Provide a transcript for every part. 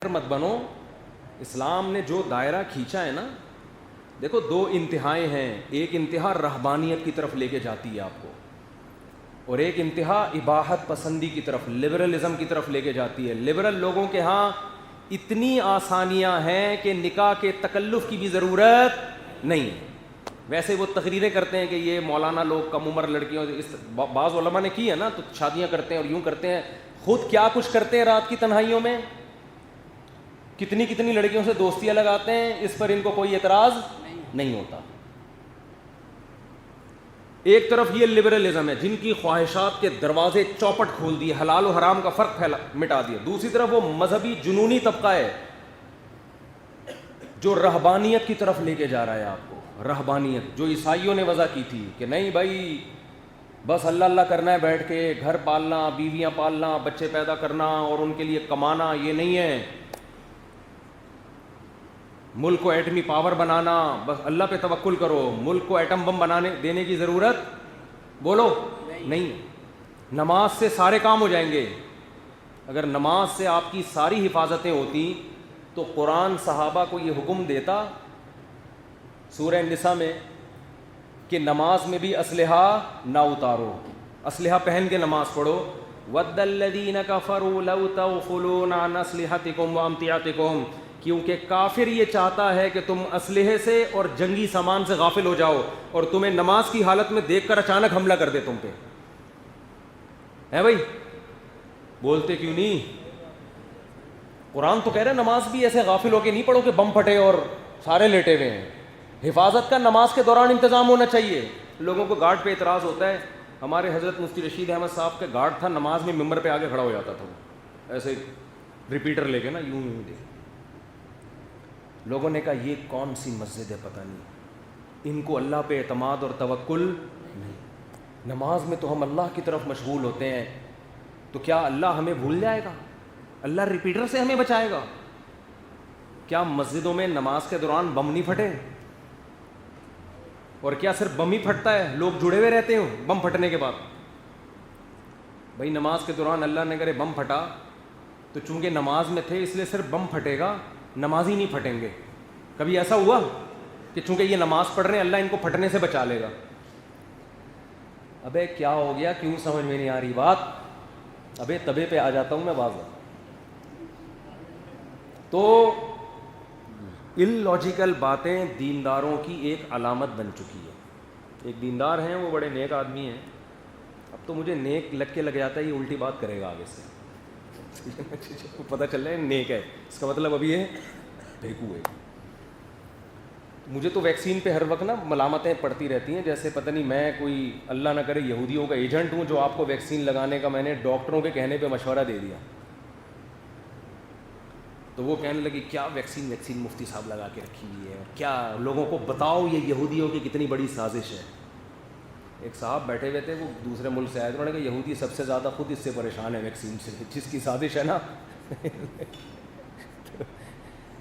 مت بنو. اسلام نے جو دائرہ کھینچا ہے نا, دیکھو دو انتہائیں ہیں, ایک انتہا رہبانیت کی طرف لے کے جاتی ہے آپ کو, اور ایک انتہا اباحت پسندی کی طرف, لبرلزم کی طرف لے کے جاتی ہے. لبرل لوگوں کے ہاں اتنی آسانیاں ہیں کہ نکاح کے تکلف کی بھی ضرورت نہیں ہے. ویسے وہ تقریریں کرتے ہیں کہ یہ مولانا لوگ کم عمر لڑکیوں, بعض علماء نے کی ہے نا, تو شادیاں کرتے ہیں اور یوں کرتے ہیں, خود کیا کچھ کرتے ہیں رات کی تنہائیوں میں, کتنی کتنی لڑکیوں سے دوستیاں لگاتے ہیں, اس پر ان کو کوئی اعتراض نہیں ہوتا. ایک طرف یہ لبرلزم ہے جن کی خواہشات کے دروازے چوپٹ کھول دیے, حلال و حرام کا فرق مٹا دیا. دوسری طرف وہ مذہبی جنونی طبقہ ہے جو رہبانیت کی طرف لے کے جا رہا ہے آپ کو. رہبانیت جو عیسائیوں نے وضع کی تھی کہ نہیں بھائی بس اللہ اللہ کرنا ہے بیٹھ کے, گھر پالنا, بیویاں پالنا, بچے پیدا کرنا اور ان کے لیے کمانا, یہ نہیں ہے. ملک کو ایٹمی پاور بنانا, بس اللہ پہ توکل کرو, ملک کو ایٹم بم دینے کی ضرورت بولو نہیں. نماز سے سارے کام ہو جائیں گے. اگر نماز سے آپ کی ساری حفاظتیں ہوتی تو قرآن صحابہ کو یہ حکم دیتا سورہ النساء میں کہ نماز میں بھی اسلحہ نہ اتارو, اسلحہ پہن کے نماز پڑھو. وَدَّ الَّذِينَ كَفَرُوا لَوْ تَغْفُلُونَ عَنْ أَسْلِحَتِكُمْ وَأَمْتِعَتِكُمْ, کیونکہ کافر یہ چاہتا ہے کہ تم اسلحے سے اور جنگی سامان سے غافل ہو جاؤ اور تمہیں نماز کی حالت میں دیکھ کر اچانک حملہ کر دے تم پہ. ہے بھائی, بولتے کیوں نہیں؟ قرآن تو کہہ رہے نماز بھی ایسے غافل ہو کے نہیں پڑھو کہ بم پھٹے اور سارے لیٹے ہوئے ہیں. حفاظت کا نماز کے دوران انتظام ہونا چاہیے. لوگوں کو گارڈ پہ اعتراض ہوتا ہے. ہمارے حضرت مفتی رشید احمد صاحب کے گارڈ تھا, نماز میں ممبر پہ آگے کھڑا ہو جاتا تھا, وہ ایسے ریپیٹر لے کے نا یوں یوں دے. لوگوں نے کہا یہ کون سی مسجد ہے پتہ نہیں, ان کو اللہ پہ اعتماد اور توکل نہیں. نماز میں تو ہم اللہ کی طرف مشغول ہوتے ہیں, تو کیا اللہ ہمیں بھول جائے گا؟ اللہ ریپیٹر سے ہمیں بچائے گا؟ کیا مسجدوں میں نماز کے دوران بم نہیں پھٹے؟ اور کیا صرف بم ہی پھٹتا ہے, لوگ جڑے ہوئے رہتے ہیں بم پھٹنے کے بعد؟ بھائی نماز کے دوران اللہ نے کرے بم پھٹا تو چونکہ نماز میں تھے اس لیے صرف بم پھٹے گا, نماز ہی نہیں پھٹیں گے. کبھی ایسا ہوا کہ چونکہ یہ نماز پڑھ رہے ہیں اللہ ان کو پھٹنے سے بچا لے گا؟ ابے کیا ہو گیا, کیوں سمجھ میں نہیں آ رہی بات؟ ابے تبے پہ آ جاتا ہوں میں بعض. تو ان لاجیکل باتیں دینداروں کی ایک علامت بن چکی ہے. ایک دیندار ہیں, وہ بڑے نیک آدمی ہیں, اب تو مجھے نیک لگ کے لگ جاتا ہے یہ الٹی بات کرے گا آگے سے. پتہ چل رہا ہے نیک ہے, اس کا مطلب ابھی یہ بھیکو ہے. مجھے تو ویکسین پہ ہر وقت نا ملامتیں پڑتی رہتی ہیں, جیسے پتہ نہیں میں کوئی اللہ نہ کرے یہودیوں کا ایجنٹ ہوں جو آپ کو ویکسین لگانے کا میں نے ڈاکٹروں کے کہنے پہ مشورہ دے دیا. تو وہ کہنے لگی کیا ویکسین مفتی صاحب لگا کے رکھی ہوئی ہے, اور کیا لوگوں کو بتاؤ یہ یہودیوں کی کتنی بڑی سازش ہے. ایک صاحب بیٹھے ہوئے تھے, وہ دوسرے ملک سے آئے تھے, انہوں نے کہا یہودی سب سے زیادہ خود اس سے پریشان ہے ویکسین سے, جس کی سازش ہے نا.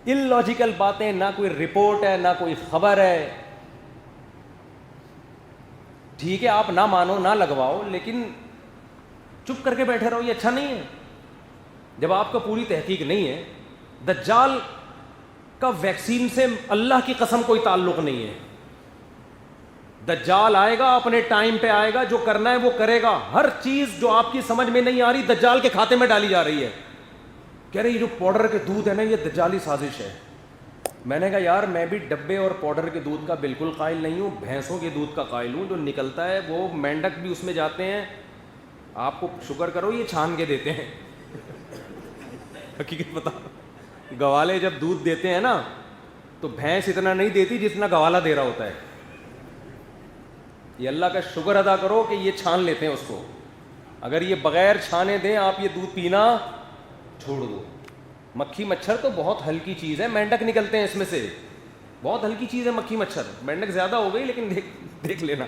ان لاجیکل باتیں, نہ کوئی رپورٹ ہے نہ کوئی خبر ہے. ٹھیک ہے آپ نہ مانو نہ لگواؤ, لیکن چپ کر کے بیٹھے رہو, یہ اچھا نہیں ہے. جب آپ کا پوری تحقیق نہیں ہے, دجال کا ویکسین سے اللہ کی قسم کوئی تعلق نہیں ہے. دجال آئے گا اپنے ٹائم پہ آئے گا, جو کرنا ہے وہ کرے گا. ہر چیز جو آپ کی سمجھ میں نہیں آ رہی دجال کے کھاتے میں ڈالی جا رہی ہے. کہہ رہے یہ جو پاؤڈر کے دودھ ہے نا یہ دجالی سازش ہے. میں نے کہا یار میں بھی ڈبے اور پاؤڈر کے دودھ کا بالکل قائل نہیں ہوں, بھینسوں کے دودھ کا قائل ہوں. جو نکلتا ہے وہ مینڈک بھی اس میں جاتے ہیں, آپ کو شکر کرو یہ چھان کے دیتے ہیں. حقیقت بتا, گوالے جب دودھ دیتے ہیں نا تو بھینس اتنا نہیں دیتی جتنا گوالا دے رہا ہوتا ہے. یہ اللہ کا شکر ادا کرو کہ یہ چھان لیتے ہیں اس کو. اگر یہ بغیر چھانے دیں آپ یہ دودھ پینا چھوڑ دو. مکھی مچھر تو بہت ہلکی چیز ہے, مینڈک نکلتے ہیں اس میں سے, بہت ہلکی چیز ہے مکھی مچھر. مینڈک زیادہ ہو گئی لیکن دیکھ لینا.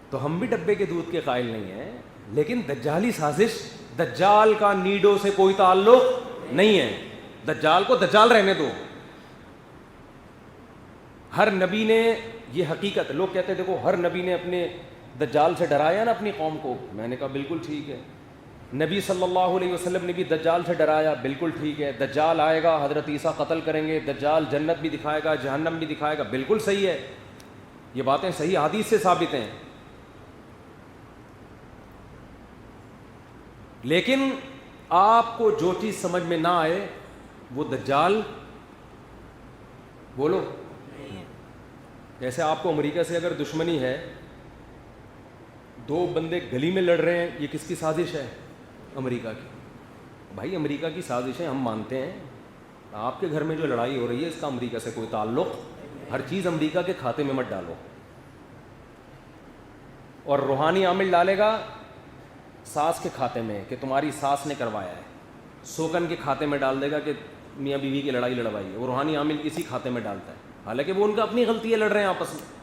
تو ہم بھی ڈبے کے دودھ کے قائل نہیں ہیں, لیکن دجالی سازش, دجال کا نیڈو سے کوئی تعلق نہیں ہے. دجال کو دجال رہنے دو. ہر نبی نے یہ حقیقت, لوگ کہتے ہیں دیکھو ہر نبی نے اپنے دجال سے ڈرایا نا اپنی قوم کو. میں نے کہا بالکل ٹھیک ہے, نبی صلی اللہ علیہ وسلم نے بھی دجال سے ڈرایا، بالکل ٹھیک ہے، دجال آئے گا، حضرت عیسیٰ قتل کریں گے، دجال جنت بھی دکھائے گا، جہنم بھی دکھائے گا، بالکل صحیح ہے، یہ باتیں صحیح حدیث سے ثابت ہیں. لیکن آپ کو جو چیز سمجھ میں نہ آئے وہ دجال، بولو. جیسے آپ کو امریکہ سے اگر دشمنی ہے، دو بندے گلی میں لڑ رہے ہیں، یہ کس کی سازش ہے؟ امریکہ کی. بھائی امریکہ کی سازشیں ہم مانتے ہیں، آپ کے گھر میں جو لڑائی ہو رہی ہے اس کا امریکہ سے کوئی تعلق، ہر چیز امریکہ کے کھاتے میں مت ڈالو. اور روحانی عامل ڈالے گا ساس کے کھاتے میں کہ تمہاری ساس نے کروایا ہے، سوکن کے کھاتے میں ڈال دے گا کہ میاں بیوی کی لڑائی لڑوائی ہے، وہ روحانی عامل اسی کھاتے میں ڈالتا ہے، حالانکہ وہ ان کا اپنی غلطی ہے، لڑ رہے ہیں آپس میں.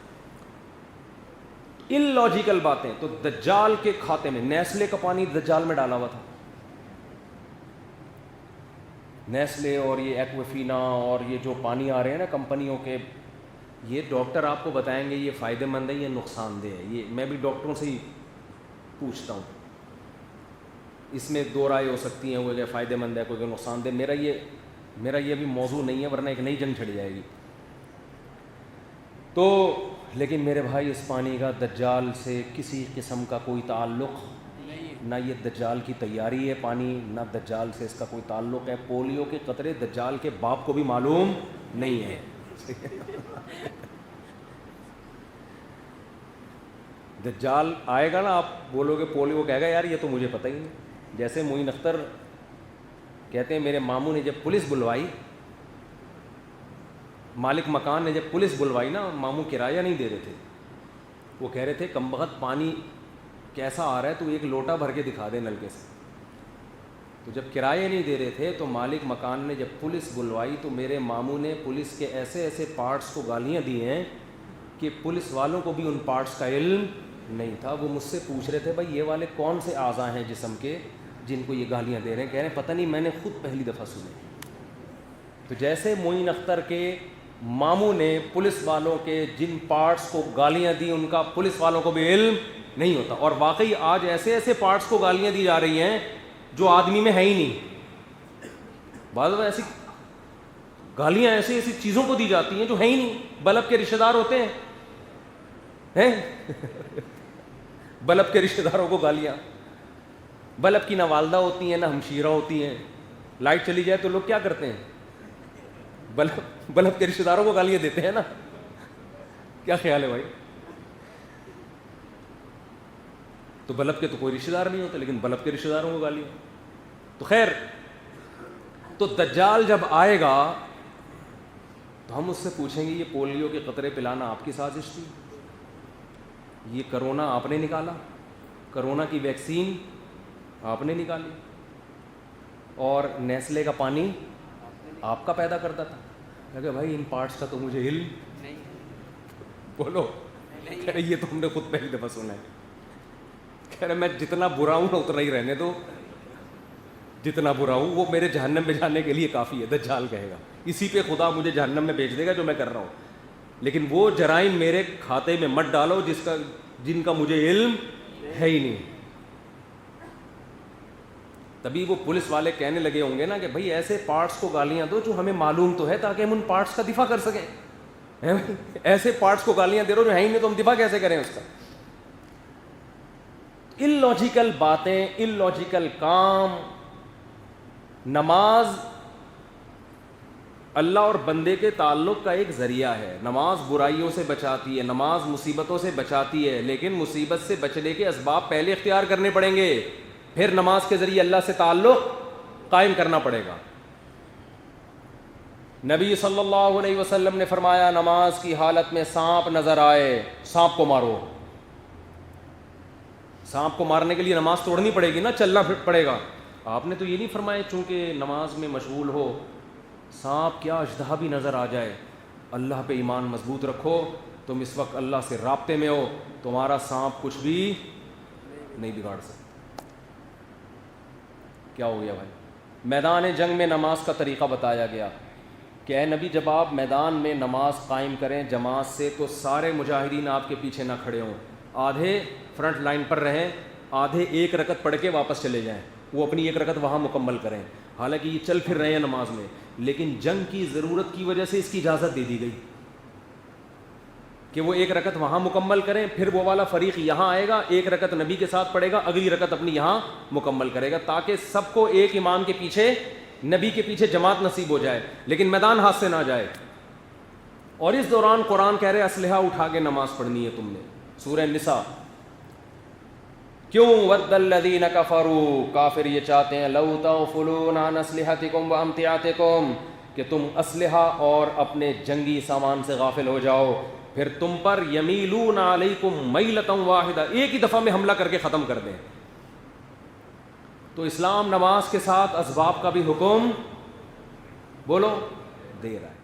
ان لاجیکل باتیں. تو دجال کے کھاتے میں نیسلے کا پانی دجال میں ڈالا ہوا تھا، نیسلے اور یہ ایکویفینا اور یہ جو پانی آ رہے ہیں نا کمپنیوں کے، یہ ڈاکٹر آپ کو بتائیں گے یہ فائدہ مند ہے یہ نقصان دہ ہے. یہ میں بھی ڈاکٹروں سے ہی پوچھتا ہوں، اس میں دو رائے ہو سکتی ہیں، وہ کہ فائدہ مند ہے کوئی کہ نقصان دہ. میرا یہ بھی موضوع نہیں ہے ورنہ ایک نئی جنگ چھڑ جائے گی. تو لیکن میرے بھائی اس پانی کا دجال سے کسی قسم کا کوئی تعلق نہ، یہ دجال کی تیاری ہے پانی، نہ دجال سے اس کا کوئی تعلق ہے. پولیو کے قطرے دجال کے باپ کو بھی معلوم نہیں ہے. دجال آئے گا نا، آپ بولو گے پولیو، کہے گا یار یہ تو مجھے پتہ ہی نہیں. جیسے معین اختر کہتے ہیں میرے ماموں نے جب پولیس بلوائی، مالک مکان نے جب پولیس بلوائی نا، ماموں کرایہ نہیں دے رہے تھے، وہ کہہ رہے تھے کم بخت پانی کیسا آ رہا ہے تو ایک لوٹا بھر کے دکھا دے نلکے سے. تو جب کرایہ نہیں دے رہے تھے تو مالک مکان نے جب پولیس بلوائی تو میرے ماموں نے پولیس کے ایسے ایسے پارٹس کو گالیاں دی ہیں کہ پولیس والوں کو بھی ان پارٹس کا علم نہیں تھا. وہ مجھ سے پوچھ رہے تھے بھائی یہ والے کون سے اعضاء ہیں جسم کے جن کو یہ گالیاں دے رہے ہیں؟ کہہ رہے ہیں پتہ نہیں، میں نے خود پہلی دفعہ سنے. تو جیسے معین اختر کے ماموں نے پولیس والوں کے جن پارٹس کو گالیاں دی ان کا پولیس والوں کو بھی علم نہیں ہوتا. اور واقعی آج ایسے ایسے پارٹس کو گالیاں دی جا رہی ہیں جو آدمی میں ہے ہی نہیں. بعض ایسی گالیاں ایسی ایسی چیزوں کو دی جاتی ہیں جو ہے ہی نہیں. بلب کے رشتہ دار ہوتے ہیں بلب کے رشتہ داروں کو گالیاں، بلب کی نہ والدہ ہوتی ہیں نہ ہمشیرہ ہوتی ہیں. لائٹ چلی جائے تو لوگ کیا کرتے ہیں؟ بلب کے رشتہ داروں کو گالیاں دیتے ہیں نا. کیا خیال ہے بھائی؟ تو بلب کے تو کوئی رشتہ دار نہیں ہوتا لیکن بلب کے رشتہ داروں کو گالیاں. تو خیر، تو دجال جب آئے گا تو ہم اس سے پوچھیں گے یہ پولیو کے قطرے پلانا آپ کی سازش تھی؟ یہ کرونا آپ نے نکالا؟ کرونا کی ویکسین آپ نے نکالی؟ اور نیسلے کا پانی آپ کا پیدا کرتا تھا؟ کہ بھائی ان پارٹس کا تو مجھے علم نہیں. بولو، کہہ رہے یہ تو ہم نے خود پہلی دفعہ سنا ہے. کہہ رہے میں جتنا برا ہوں نا اتنا ہی رہنے دو، جتنا برا ہوں وہ میرے جہنم میں جانے کے لیے کافی ہے. دجال کہے گا اسی پہ خدا مجھے جہنم میں بھیج دے گا جو میں کر رہا ہوں، لیکن وہ جرائم میرے کھاتے میں مت ڈالو جن کا مجھے علم ہے ہی نہیں. تبھی وہ پولیس والے کہنے لگے ہوں گے نا کہ بھائی ایسے پارٹس کو گالیاں دو جو ہمیں معلوم تو ہے تاکہ ہم ان پارٹس کا دفاع کر سکیں. ایسے پارٹس کو گالیاں دے رہو جو ہے ہی نہیں تو ہم دفاع کیسے کریں اس کا؟ ان لاجیکل باتیں، ان لاجیکل کام. نماز اللہ اور بندے کے تعلق کا ایک ذریعہ ہے. نماز برائیوں سے بچاتی ہے، نماز مصیبتوں سے بچاتی ہے، لیکن مصیبت سے بچنے کے اسباب پہلے اختیار کرنے پڑیں گے، پھر نماز کے ذریعے اللہ سے تعلق قائم کرنا پڑے گا. نبی صلی اللہ علیہ وسلم نے فرمایا نماز کی حالت میں سانپ نظر آئے سانپ کو مارو. سانپ کو مارنے کے لیے نماز توڑنی پڑے گی نا، چلنا پڑے گا. آپ نے تو یہ نہیں فرمایا چونکہ نماز میں مشغول ہو سانپ کیا اژدہا بھی نظر آ جائے اللہ پہ ایمان مضبوط رکھو، تم اس وقت اللہ سے رابطے میں ہو، تمہارا سانپ کچھ بھی نہیں بگاڑ سکتا. کیا ہو گیا بھائی؟ میدان جنگ میں نماز کا طریقہ بتایا گیا کہ اے نبی جب آپ میدان میں نماز قائم کریں جماعت سے تو سارے مجاہدین آپ کے پیچھے نہ کھڑے ہوں، آدھے فرنٹ لائن پر رہیں، آدھے ایک رکعت پڑھ کے واپس چلے جائیں. وہ اپنی ایک رکعت وہاں مکمل کریں. حالانکہ یہ چل پھر رہے ہیں نماز میں, لیکن جنگ کی ضرورت کی وجہ سے اس کی اجازت دے دی گئی کہ وہ ایک رکعت وہاں مکمل کریں, پھر وہ والا فریق یہاں آئے گا, ایک رکعت نبی کے ساتھ پڑھے گا, اگلی رکعت اپنی یہاں مکمل کرے گا, تاکہ سب کو ایک امام کے پیچھے, نبی کے پیچھے جماعت نصیب ہو جائے, لیکن میدان ہاتھ سے نہ جائے. اور اس دوران قرآن کہہ رہے اسلحہ اٹھا کے نماز پڑھنی ہے تم نے. سورہ نساء. کیوں؟ ود الذین کفروا, کافر یہ چاہتے ہیں, لو تغفلون عن اسلحتکم وامتعاتکم, کہ تم اسلحہ اور اپنے جنگی سامان سے غافل ہو جاؤ, پھر تم پر یمیلون علیکم میلۃ واحدہ, ایک ہی دفعہ میں حملہ کر کے ختم کر دیں. تو اسلام نماز کے ساتھ اسباب کا بھی حکم بولو دے رہا ہے.